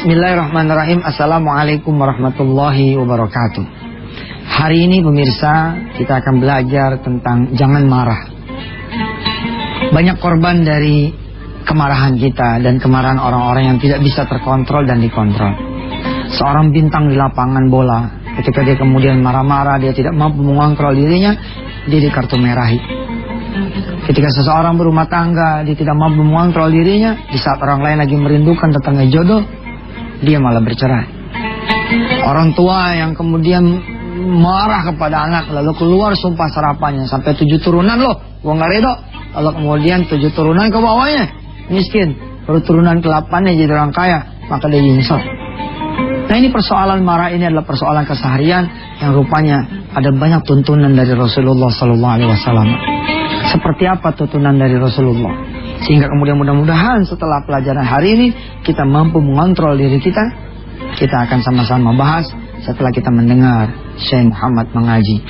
Bismillahirrahmanirrahim. Assalamualaikum warahmatullahi wabarakatuh. Hari ini pemirsa, kita akan belajar tentang jangan marah. Banyak korban dari kemarahan kita dan kemarahan orang-orang yang tidak bisa terkontrol dan dikontrol. Seorang bintang di lapangan bola, ketika dia kemudian marah-marah, dia tidak mampu mengontrol dirinya, dia di kartu merahi. Ketika seseorang berumah tangga, dia tidak mampu mengontrol dirinya, di saat orang lain lagi merindukan datangnya jodoh, dia malah bercerai. Orang tua yang kemudian marah kepada anak, lalu keluar sumpah serapannya, sampai 7 turunan loh, gua nggak redo. Lalu kemudian 7 turunan ke bawahnya miskin, baru turunan ke-8-nya jadi orang kaya, maka dia nyesel. Nah, ini persoalan marah ini adalah persoalan keseharian yang rupanya ada banyak tuntunan dari Rasulullah SAW. Seperti apa tuntunan dari Rasulullah? Sehingga kemudian mudah-mudahan setelah pelajaran hari ini kita mampu mengontrol diri kita. Kita akan sama-sama bahas setelah kita mendengar Syekh Muhammad mengaji.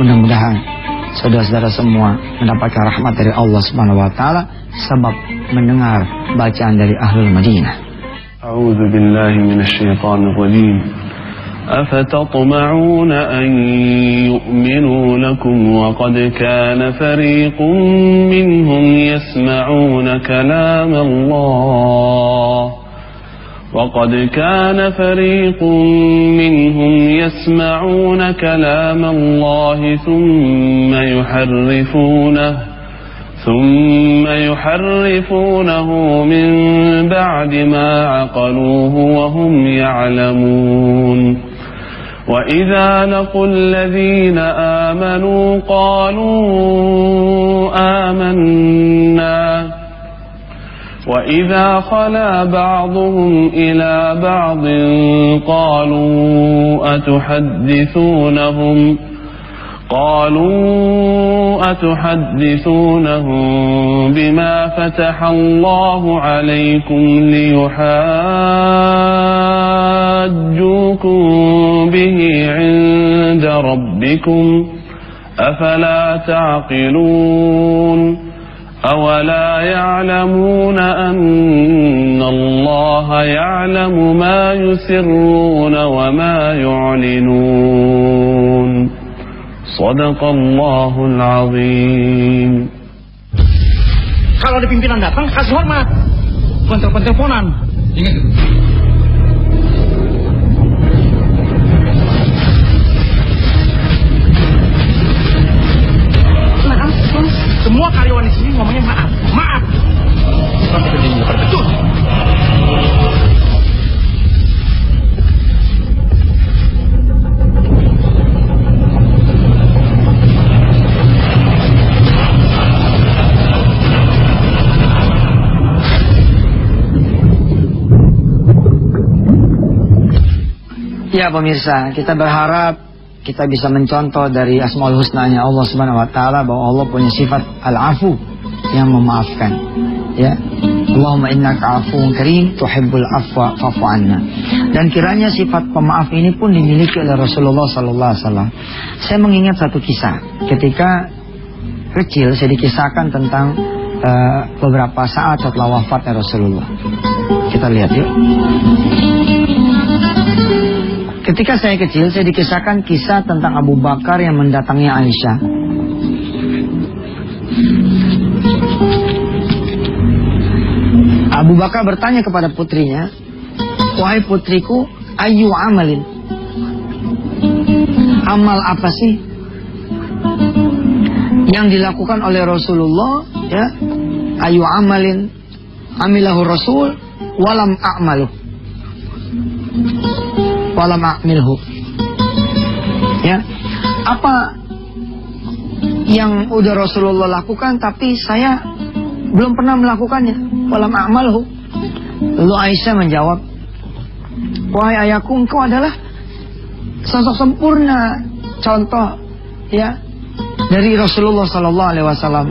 Mudah-mudahan saudara-saudara semua mendapatkan rahmat dari Allah Subhanahu wa taala sebab mendengar bacaan dari Ahlul Madinah. A'udzu billahi minasyaitonir rajim. أفتطمعون أن يؤمنوا لكم وقد كان فريق منهم يسمعون كلام الله وقد كان فريق منهم يسمعون كلام الله ثم يحرفونه من بعد ما عقلوه وهم يعلمون وإذا لقوا الذين آمنوا قالوا آمنا وإذا خلا بعضهم إلى بعض قالوا أتحدثونهم بما فتح الله عليكم ليحاجوكم به عند ربكم أفلا تعقلون أولا يعلمون أن الله يعلم ما يسرون وما يعلنون Sadaqallahul azim. Kalau ada pimpinan datang, kasih hormat. Bukan telepon-teleponan. Ingat. Maaf. Semua karyawan di sini ngomongnya maaf. Maaf. Tapi kerjanya bukan betul. Ya pemirsa, kita berharap kita bisa mencontoh dari Asmaul Husnanya Allah Subhanahu wa taala bahwa Allah punya sifat Al-Afu yang memaafkan. Ya. Allahumma innaka afuwun karim tuhibbul afwa fa'fu anna. Dan kiranya sifat pemaaf ini pun dimiliki oleh Rasulullah sallallahu alaihi wasallam. Saya mengingat satu kisah. Ketika kecil saya dikisahkan tentang beberapa saat setelah wafatnya Rasulullah. Kita lihat yuk. Ketika saya kecil, saya dikisahkan kisah tentang Abu Bakar yang mendatangi Aisyah. Abu Bakar bertanya kepada putrinya, "Wahai putriku, ayu amalin? Amal apa sih yang dilakukan oleh Rasulullah? Ya, ayu amalin amilahu Rasul walam a'maluh. Walam a'milhu." Ya, apa yang udah Rasulullah lakukan tapi saya belum pernah melakukannya? Walam a'malhu. Lalu Aisyah menjawab, "Wahai ayahku, engkau adalah sosok sempurna contoh ya dari Rasulullah sallallahu alaihi wasallam."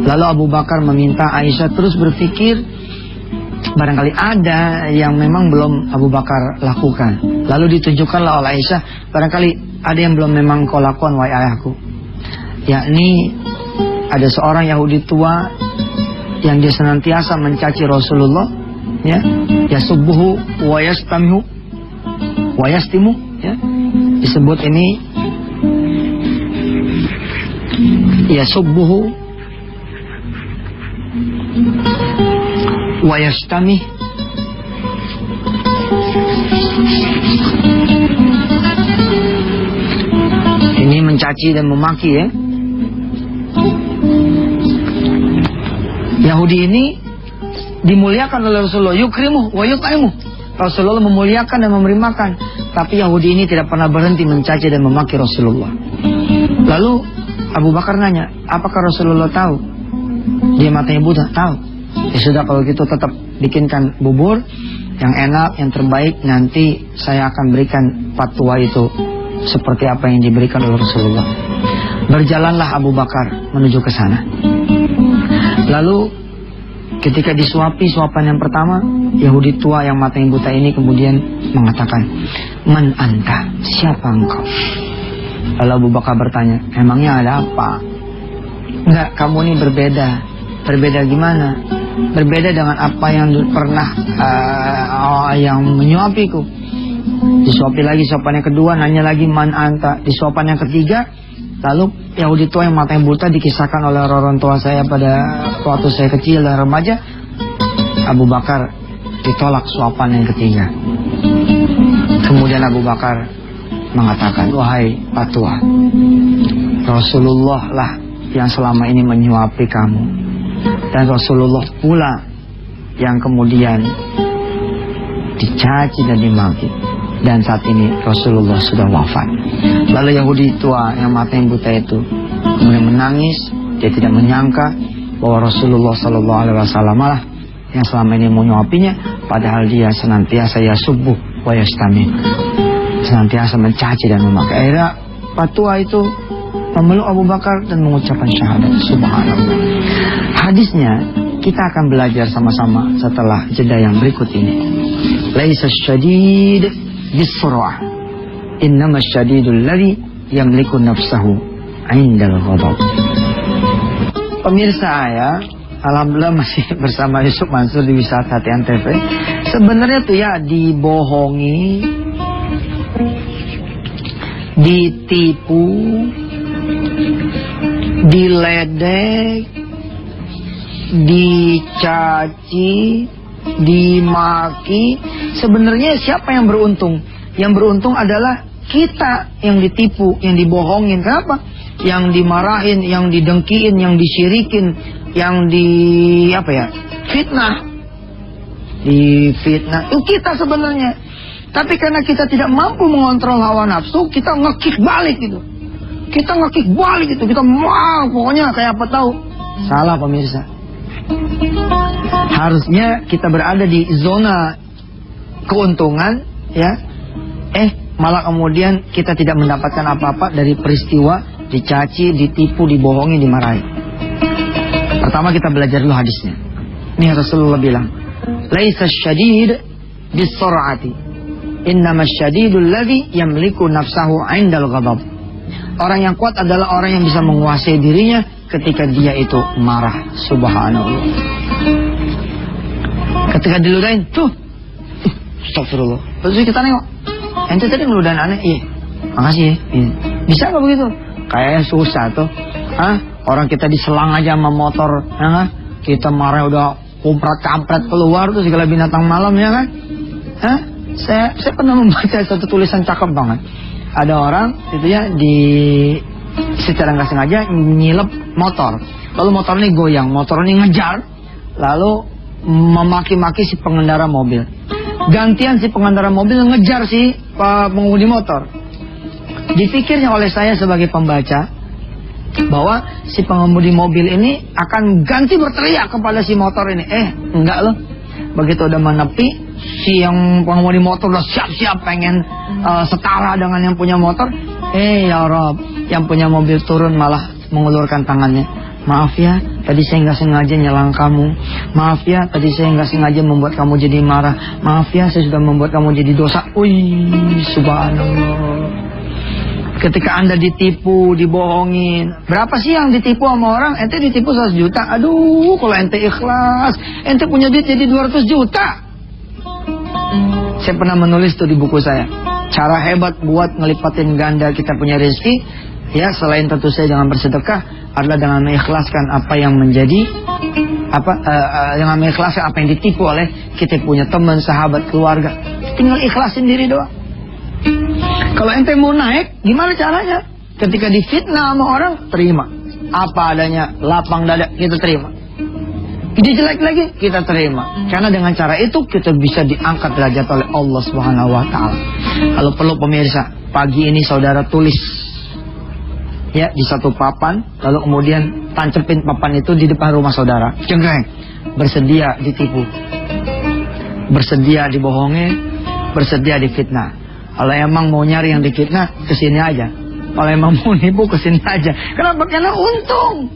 Lalu Abu Bakar meminta Aisyah terus berpikir, barangkali ada yang memang belum Abu Bakar lakukan. Lalu ditunjukkanlah oleh Aisyah, barangkali ada yang belum memang kau lakukan wahai ayahku. Yakni ada seorang Yahudi tua yang dia senantiasa mencaci Rasulullah ya, yasubbuhu wa yastamihu wa yastimu, ya. Disebut ini yasubbuhu wa yastamih. Ini mencaci dan memaki, ya. Yahudi ini dimuliakan oleh Rasulullah, yukrimu wa yut'imu. Rasulullah memuliakan dan memberi makan, tapi Yahudi ini tidak pernah berhenti mencaci dan memaki Rasulullah. Lalu Abu Bakar nanya, apakah Rasulullah tahu dia matanya buta? Tahu. Ya sudah, kalau gitu tetap bikinkan bubur yang enak, yang terbaik. Nanti saya akan berikan fatwa itu seperti apa yang diberikan oleh Rasulullah. Berjalanlah Abu Bakar menuju ke sana. Lalu ketika disuapi suapan yang pertama, Yahudi tua yang matanya buta ini kemudian mengatakan, Man anta, siapa engkau? Lalu Abu Bakar bertanya, emangnya ada apa? Enggak, kamu ini berbeda. Berbeda gimana? Berbeda dengan apa yang pernah yang menyuapiku. Disuapi lagi suapan yang kedua, nanya lagi man anta. Di suapan yang ketiga, lalu Yahudi tua yang matanya buta dikisahkan oleh orang tua saya pada waktu saya kecil dan remaja. Abu Bakar ditolak suapan yang ketiga. Kemudian Abu Bakar mengatakan, wahai Pak Tua, Rasulullah lah yang selama ini menyuapi kamu, dan Rasulullah pula yang kemudian dicaci dan dimaki. Dan saat ini Rasulullah sudah wafat. Lalu Yahudi tua yang matanya buta itu kemudian menangis. Dia tidak menyangka bahwa Rasulullah SAW lah yang selama ini menyuapinya, padahal dia senantiasa yasubbuh wa yastamih, senantiasa mencaci dan memaki. Akhirnya Pak Tua itu memeluk Abu Bakar dan mengucapkan syahadat. Subhanallah. Hadisnya kita akan belajar sama-sama setelah jeda yang berikut ini. Laisa syadid bisur'ah, innama syadidul ladzi yamliku nafsahu 'indal ghadab. Pemirsa ya, alhamdulillah masih bersama Yusuf Mansur di Wisata Hati Antv. Sebenarnya tuh ya dibohongi, ditipu, diledek, dicaci, dimaki. Sebenarnya siapa yang beruntung? Yang beruntung adalah kita yang ditipu, yang dibohongin. Kenapa? Yang dimarahin, yang didengkiin, yang disyirikin, yang fitnah. Difitnah itu kita sebenarnya. Tapi karena kita tidak mampu mengontrol hawa nafsu, kita nge-kick balik gitu. Kita pokoknya kayak apa tahu. Salah pemirsa. Harusnya kita berada di zona keuntungan, ya. Malah kemudian kita tidak mendapatkan apa-apa dari peristiwa dicaci, ditipu, dibohongi, dimarahi. Pertama kita belajar dulu hadisnya. Ini Rasulullah bilang, laisa syadid bisur'ati, innama syadidul ladzi yamliku nafsahu 'indal ghadab. Orang yang kuat adalah orang yang bisa menguasai dirinya ketika dia itu marah. Subhanallah. Ketika diludahin, astagfirullah. Terus kita nengok, ente tadi ngeludahin aneh, iya, makasih ya. Iya. Bisa nggak begitu? Kayaknya susah tuh. Orang kita diselang aja sama motor, ya, kita marah udah kumprat-kampret keluar tuh segala binatang malam, ya kan? Saya pernah membaca satu tulisan cakep banget. Ada orang itu ya secara nggak sengaja nyilep motor, lalu motor ini goyang, motor ini ngejar, lalu memaki-maki si pengendara mobil. Gantian si pengendara mobil ngejar si pengemudi motor. Dipikirnya oleh saya sebagai pembaca bahwa si pengemudi mobil ini akan ganti berteriak kepada si motor ini. Enggak loh. Begitu udah menepi, si yang pengemudi motor udah siap-siap pengen setara dengan yang punya motor. Ya Rob, yang punya mobil turun malah mengulurkan tangannya. Maaf ya, tadi saya nggak sengaja nyelang kamu. Maaf ya, tadi saya nggak sengaja membuat kamu jadi marah. Maaf ya, saya sudah membuat kamu jadi dosa. Subhanallah. Ketika Anda ditipu, dibohongin, berapa sih yang ditipu sama orang? Ente ditipu 100 juta. Aduh, kalau ente ikhlas, ente punya duit jadi 200 juta. Saya pernah menulis tuh di buku saya, cara hebat buat ngelipatin ganda kita punya rezeki, ya selain tentu saja dengan bersedekah, adalah dengan mengikhlaskan apa yang menjadi dengan mengikhlaskan apa yang ditipu oleh kita punya teman, sahabat, keluarga. Tinggal ikhlasin diri doang. Kalau ente mau naik, gimana caranya? Ketika difitnah sama orang, terima. Apa adanya, lapang dada, kita terima. Dia jelek lagi, kita terima. Karena dengan cara itu kita bisa diangkat derajat oleh Allah Subhanahu wa Ta'ala. Kalau perlu pemirsa, pagi ini saudara tulis ya di satu papan, lalu kemudian tancepin papan itu di depan rumah saudara. Jenggreng, bersedia ditipu, bersedia dibohongi, bersedia difitnah. Kalau emang mau nyari yang difitnah, kesini aja. Kalau emang mau nipu, kesini aja. Kenapa? Karena untung.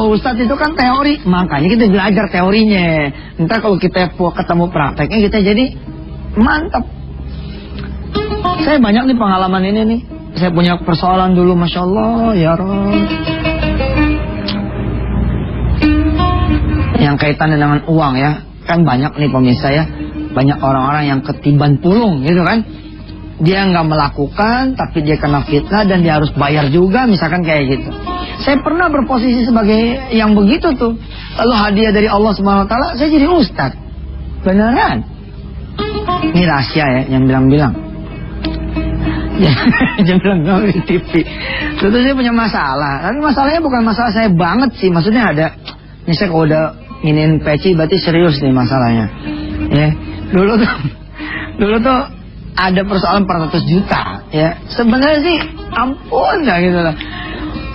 Ustadz itu kan teori, makanya kita belajar teorinya. Ntar kalau kita ketemu prakteknya, kita jadi mantap. Saya banyak nih pengalaman ini nih. Saya punya persoalan dulu, Masya Allah, ya Rob. Yang kaitannya dengan uang ya. Kan banyak nih pemirsa ya. Banyak orang-orang yang ketiban pulung gitu kan. Dia nggak melakukan, tapi dia kena fitnah dan dia harus bayar juga, misalkan kayak gitu. Saya pernah berposisi sebagai yang begitu tuh. Lalu hadiah dari Allah Subhanahu wa Ta'ala, saya jadi ustadz. Beneran. Ini rahasia ya, yang bilang-bilang. Yang bilang di TV. Terus saya punya masalah. Tapi masalahnya bukan masalah saya banget sih. Maksudnya ada, ini saya kalau udah nginin peci berarti serius nih masalahnya. Ya, dulu tuh ada persoalan 400 juta. Ya, sebenarnya sih ampun dah gitu lah.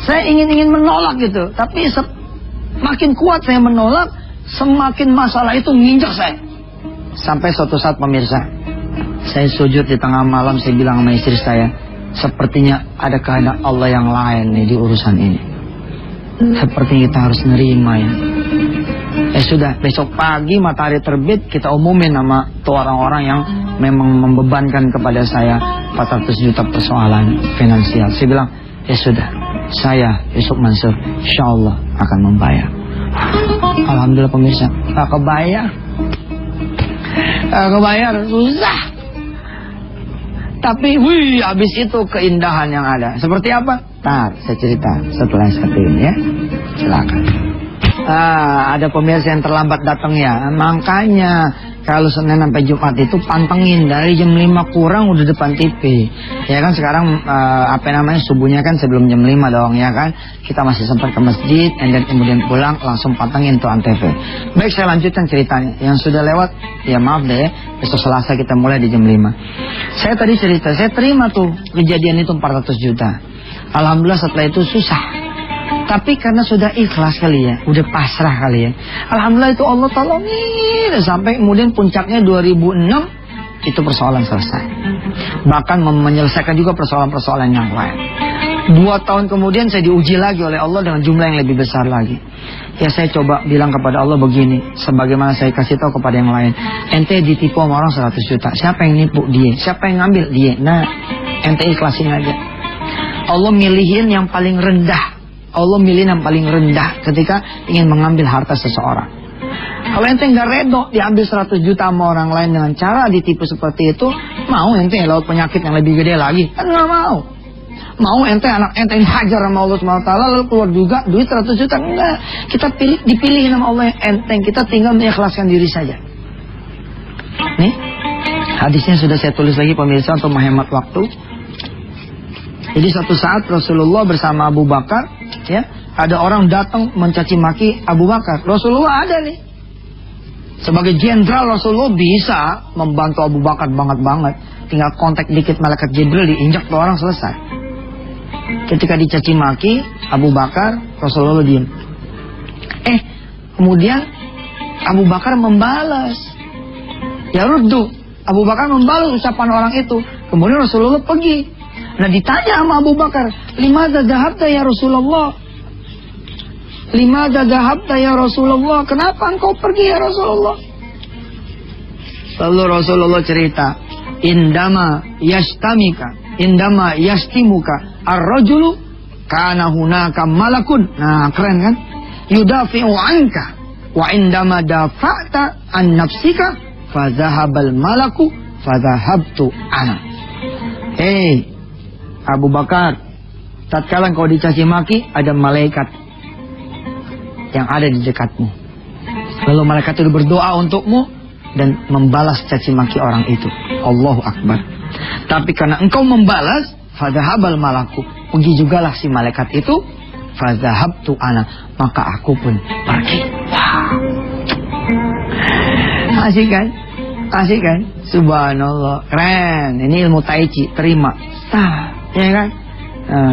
Saya ingin menolak gitu, tapi semakin kuat saya menolak, semakin masalah itu nginjak saya. Sampai suatu saat pemirsa, saya sujud di tengah malam, saya bilang sama istri saya, sepertinya ada kehendak Allah yang lain nih di urusan ini. Seperti kita harus nerima ya. Sudah, besok pagi matahari terbit, kita umumin sama tuh orang-orang yang memang membebankan kepada saya 400 juta persoalan finansial. Saya bilang, ya sudah, saya Yusuf Mansur insya Allah akan membayar. Alhamdulillah pemirsa, gak kebayar, susah. Tapi habis itu keindahan yang ada. Seperti apa? Ntar saya cerita setelah satu ini ya. Silakan. Ada pemirsa yang terlambat datang ya. Makanya kalau Senin sampai Jumat itu pantengin dari jam 5 kurang udah depan TV. Ya kan sekarang subuhnya kan sebelum jam 5 doang ya kan. Kita masih sempat ke masjid dan kemudian pulang langsung pantengin tuh Antv. Baik, saya lanjutkan ceritanya. Yang sudah lewat ya maaf deh ya. Besok Selasa kita mulai di jam 5. Saya tadi cerita, saya terima tuh kejadian itu 400 juta. Alhamdulillah setelah itu susah. Tapi karena sudah ikhlas kali ya, udah pasrah kali ya. Alhamdulillah itu Allah tolongin. Sampai kemudian puncaknya 2006, itu persoalan selesai. Bahkan menyelesaikan juga persoalan-persoalan yang lain. 2 tahun kemudian saya diuji lagi oleh Allah dengan jumlah yang lebih besar lagi. Ya saya coba bilang kepada Allah begini, sebagaimana saya kasih tahu kepada yang lain. Ente ditipu sama orang 100 juta. Siapa yang nipu? Dia. Siapa yang ngambil? Dia. Nah, ente ikhlasin aja. Allah milihin yang paling rendah. Allah milih yang paling rendah ketika ingin mengambil harta seseorang. Kalau ente nggak redo diambil 100 juta sama orang lain dengan cara ditipu seperti itu, mau ente laut penyakit yang lebih gede lagi? Kan nggak mau. Mau ente anak ente hajar sama Allah SWT lalu keluar juga duit 100 juta? Enggak. Kita dipilih sama Allah yang enteng. Kita tinggal mengikhlaskan diri saja. Nih, hadisnya sudah saya tulis lagi pemirsa untuk menghemat waktu. Jadi suatu saat Rasulullah bersama Abu Bakar, ya, ada orang datang mencaci maki Abu Bakar. Rasulullah ada nih. Sebagai jenderal Rasulullah bisa membantu Abu Bakar banget. Tinggal kontak dikit malaikat Jibril, diinjak tuh orang selesai. Ketika dicaci maki Abu Bakar, Rasulullah diam. Kemudian Abu Bakar membalas. Ya ruddu. Abu Bakar membalas ucapan orang itu. Kemudian Rasulullah pergi. Nah ditanya sama Abu Bakar, limadza dhahabta ya Rasulullah? Limadza dhahabta ya Rasulullah? Kenapa engkau pergi ya Rasulullah? Lalu Rasulullah cerita, indama yastimuka ar-rajulu kana hunaka malakun. Nah keren kan? Yudafi'u anka. Wa indama dafa'ta an nafsika fadhahabal malaku fadhahabtu ana. Hei Abu Bakar, tatkala kau dicaci maki, ada malaikat yang ada di dekatmu. Lalu malaikat itu berdoa untukmu dan membalas caci maki orang itu. Allahu Akbar. Tapi karena engkau membalas, fadhahabal malaku, pergi jugalah si malaikat itu, fadhahabtu ana, maka aku pun pergi. Wow. Asik kan? Asik kan? Subhanallah, keren. Ini ilmu tai chi, terima. Ya kan?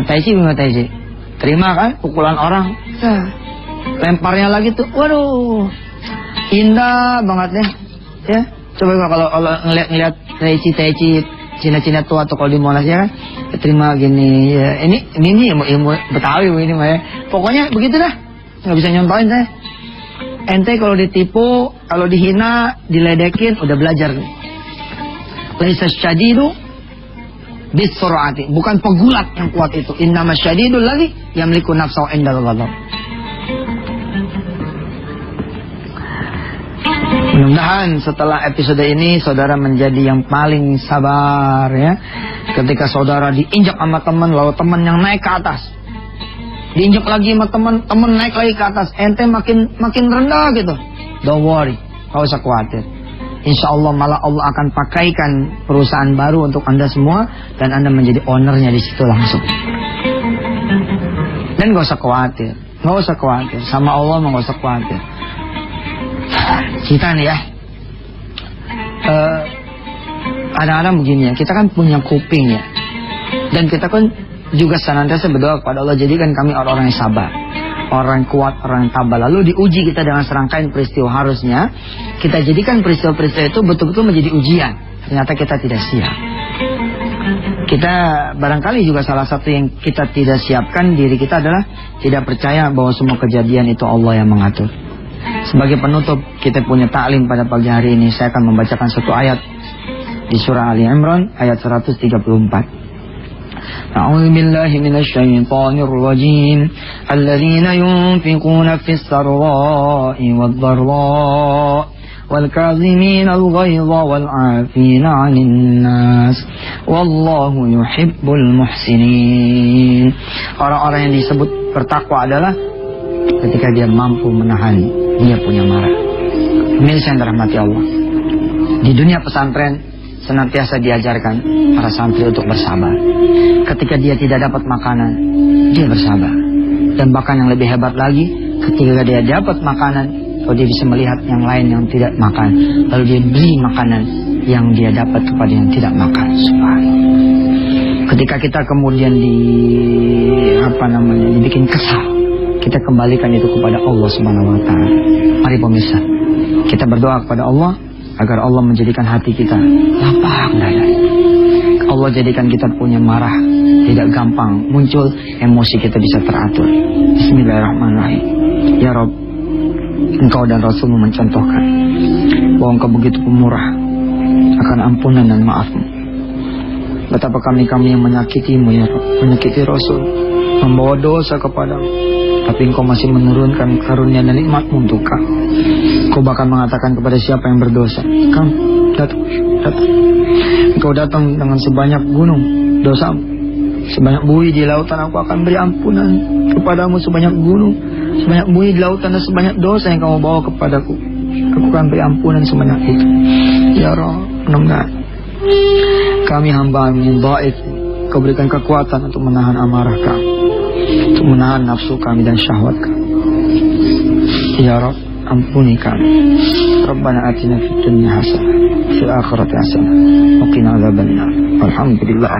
Tai chi bukan tai chi. Terima kan pukulan orang. Lemparnya lagi tuh, waduh, indah banget deh. Ya, coba kalau ngeliat tai chi Cina-Cina tua atau kalau di Monas ya kan, terima gini. Ya, ini ilmu Betawi ini mah ya. Pokoknya begitu dah, nggak bisa nyontohin saya. Ente kalau ditipu, kalau dihina, diledekin, udah belajar. Laisa syadidu bisur'ati, bukan pegulat yang kuat itu. Innama syadidul ladzi yamliku nafsahu indal ghadab. Mudah-mudahan setelah episode ini saudara menjadi yang paling sabar ya. Ketika saudara diinjak sama teman, lalu teman yang naik ke atas, diinjak lagi sama teman naik lagi ke atas, ente makin rendah gitu. Don't worry, gak usah khawatir. Insya Allah malah Allah akan pakaikan perusahaan baru untuk anda semua dan anda menjadi ownernya di situ langsung. Dan gak usah khawatir, sama Allah mah gak usah khawatir. Kita nih ya, kadang-kadang begini ya, kita kan punya kuping ya, dan kita kan juga senantiasa berdoa kepada Allah, jadikan kami orang-orang yang sabar, orang yang kuat, orang yang tabah. Lalu diuji kita dengan serangkaian peristiwa, harusnya kita jadikan peristiwa-peristiwa itu betul-betul menjadi ujian. Ternyata kita tidak siap. Kita barangkali juga salah satu yang kita tidak siapkan diri kita adalah tidak percaya bahwa semua kejadian itu Allah yang mengatur. Sebagai penutup, kita punya ta'lim pada pagi hari ini. Saya akan membacakan satu ayat di surah Ali Imran ayat 134. A'udzu billahi minasyaitonir rajim. Alladzina yunfiquna fis sarra'i wad-dharra'i wal kaazimina al-ghaidha wal 'afina 'anil nas wallahu yuhibbul muhsinin. Orang-orang yang disebut bertakwa adalah ketika dia mampu menahan dia punya marah. Pemirsa yang dirahmati Allah, di dunia pesantren senantiasa diajarkan para santri untuk bersabar. Ketika dia tidak dapat makanan, dia bersabar. Dan bahkan yang lebih hebat lagi, ketika dia dapat makanan, kalau dia bisa melihat yang lain yang tidak makan, lalu dia beli makanan yang dia dapat kepada yang tidak makan. Subhanallah. Ketika kita kemudian dibikin kesal, kita kembalikan itu kepada Allah Subhanahu wa taala. Mari pemirsa, kita berdoa kepada Allah agar Allah menjadikan hati kita lapang dada. Allah jadikan kita punya marah tidak gampang muncul, emosi kita bisa teratur. Bismillahirrahmanirrahim. Ya Rabb, Engkau dan Rasulmu mencontohkan bahwa Engkau begitu pemurah akan ampunan dan maafmu. Betapa kami yang menyakitimu ya Rabb, menyakiti Rasul, membawa dosa kepadamu. Tapi Engkau masih menurunkan karunia dan nikmat-Mu untuk kami. Engkau bahkan mengatakan kepada siapa yang berdosa, kamu datang. Engkau datang dengan sebanyak gunung dosa, sebanyak buih di lautan, aku akan beri ampunan kepadamu sebanyak gunung, sebanyak buih di lautan dan sebanyak dosa yang kamu bawa kepadaku. Aku akan beri ampunan sebanyak itu. Ya Rabb, mudah-mudahan kami hamba yang baik, Kau berikan kekuatan untuk menahan amarah kami, untuk menahan nafsu kami dan syahwat kami. Ya Rabb, ampuni kami. Rabbana atina fid dunya hasanah, fil akhirati hasanah, wa qina adzabannar. Alhamdulillah.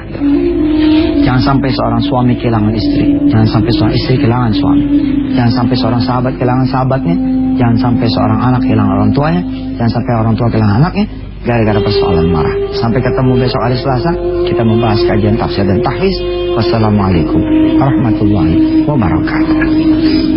Jangan sampai seorang suami kehilangan istri, jangan sampai seorang istri kehilangan suami, jangan sampai seorang sahabat kehilangan sahabatnya, jangan sampai seorang anak kehilangan orang tuanya, jangan sampai orang tua kehilangan anaknya gara-gara persoalan marah. Sampai ketemu besok hari Selasa, kita membahas kajian tafsir dan tahfiz. Wassalamualaikum warahmatullahi wabarakatuh.